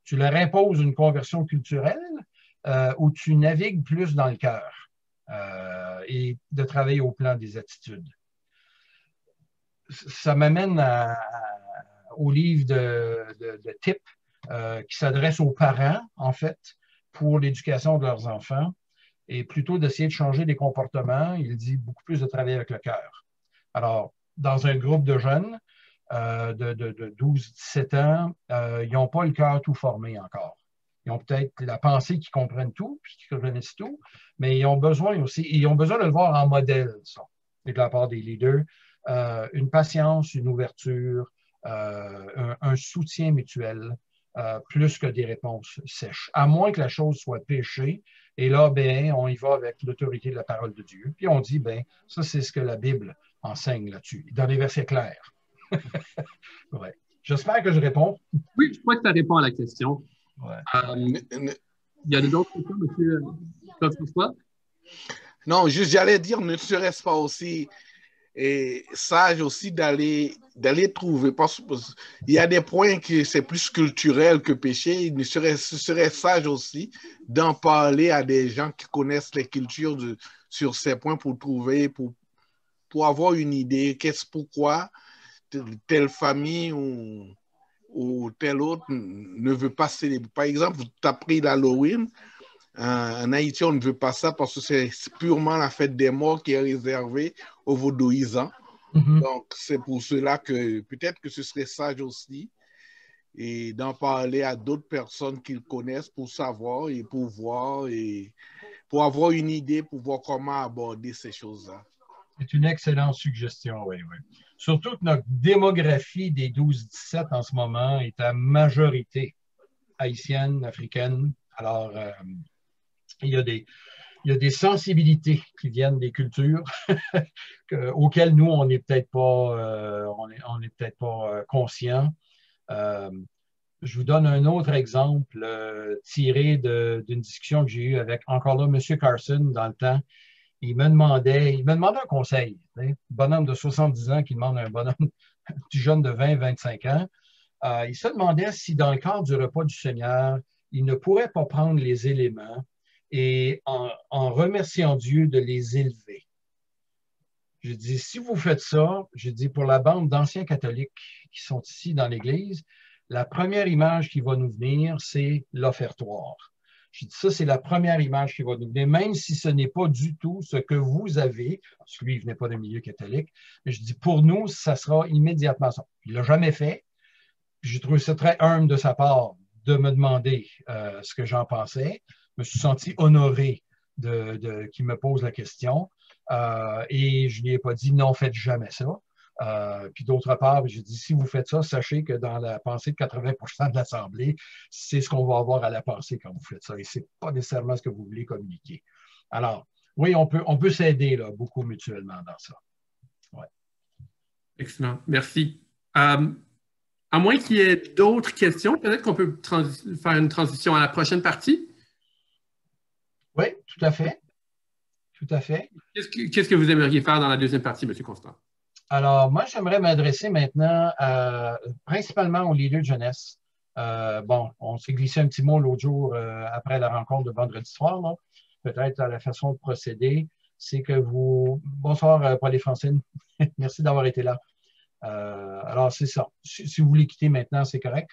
Tu leur imposes une conversion culturelle ou tu navigues plus dans le cœur et de travailler au plan des attitudes. Ça m'amène au livre de Tip qui s'adresse aux parents, en fait, pour l'éducation de leurs enfants. Et plutôt d'essayer de changer les comportements, il dit beaucoup plus de travailler avec le cœur. Alors, dans un groupe de jeunes de 12-17 ans, ils n'ont pas le cœur tout formé encore. Ils ont peut-être la pensée qu'ils comprennent tout, puis qu'ils connaissent tout, mais ils ont besoin aussi, ils ont besoin de le voir en modèle, ça, de la part des leaders. Une patience, une ouverture, un soutien mutuel, plus que des réponses sèches. À moins que la chose soit péchée, et là, ben, on y va avec l'autorité de la parole de Dieu. Puis on dit, ben, ça, c'est ce que la Bible enseigne là-dessus, dans les versets clairs. Ouais. J'espère que je réponds. Oui, je crois que ça répond à la question. Ouais. Il y a d'autres questions, M. François? Non, juste j'allais dire, ne serait-ce pas aussi sage aussi d'aller trouver, parce qu'il y a des points que c'est plus culturel que péché, ce serait sage aussi d'en parler à des gens qui connaissent les cultures sur ces points pour trouver, pour avoir une idée, pourquoi telle famille ou telle autre ne veut pas célébrer. Par exemple, tu as pris l'Halloween. En Haïti, on ne veut pas ça parce que c'est purement la fête des morts qui est réservée aux vaudouisants. Mm-hmm. Donc, c'est pour cela que peut-être que ce serait sage aussi et d'en parler à d'autres personnes qu'ils connaissent pour savoir et pour voir et pour avoir une idée, pour voir comment aborder ces choses-là. C'est une excellente suggestion, oui, oui. Surtout que notre démographie des 12-17 en ce moment est à majorité haïtienne, africaine. Alors, il y a des sensibilités qui viennent des cultures auxquelles nous, on n'est peut-être pas conscients. Je vous donne un autre exemple tiré d'une discussion que j'ai eue avec, encore là, M. Carson, dans le temps. Il me demandait un conseil. Un bonhomme de 70 ans qui demande à un bonhomme, un petit jeune de 20-25 ans. il se demandait si dans le cadre du repas du Seigneur, il ne pourrait pas prendre les éléments et en remerciant Dieu de les élever. Je dis, si vous faites ça, je dis pour la bande d'anciens catholiques qui sont ici dans l'Église, la première image qui va nous venir, c'est l'offertoire. Je dis, ça, c'est la première image qui va nous venir, même si ce n'est pas du tout ce que vous avez, parce que lui, il venait pas d'un milieu catholique, mais je dis, pour nous, ça sera immédiatement ça. Il l'a jamais fait. J'ai trouvé ça très humble de sa part de me demander ce que j'en pensais. Je me suis senti honoré qu'il me pose la question. Et je ne lui ai pas dit non, faites jamais ça. Puis d'autre part, j'ai dit si vous faites ça, sachez que dans la pensée de 80% de l'Assemblée, c'est ce qu'on va avoir à la pensée quand vous faites ça. Et ce n'est pas nécessairement ce que vous voulez communiquer. Alors, oui, on peut s'aider là, beaucoup mutuellement dans ça. Ouais. Excellent. Merci. À moins qu'il y ait d'autres questions, peut-être qu'on peut faire une transition à la prochaine partie. Oui, tout à fait. Tout à fait. Qu'est-ce que vous aimeriez faire dans la deuxième partie, M. Constant? Alors, moi, j'aimerais m'adresser maintenant principalement aux leaders de jeunesse. Bon, on s'est glissé un petit mot l'autre jour après la rencontre de vendredi soir. Peut-être la façon de procéder, c'est que vous... Bonsoir, Paul et Francine. Merci d'avoir été là. Alors, c'est ça. Si vous voulez quitter maintenant, c'est correct.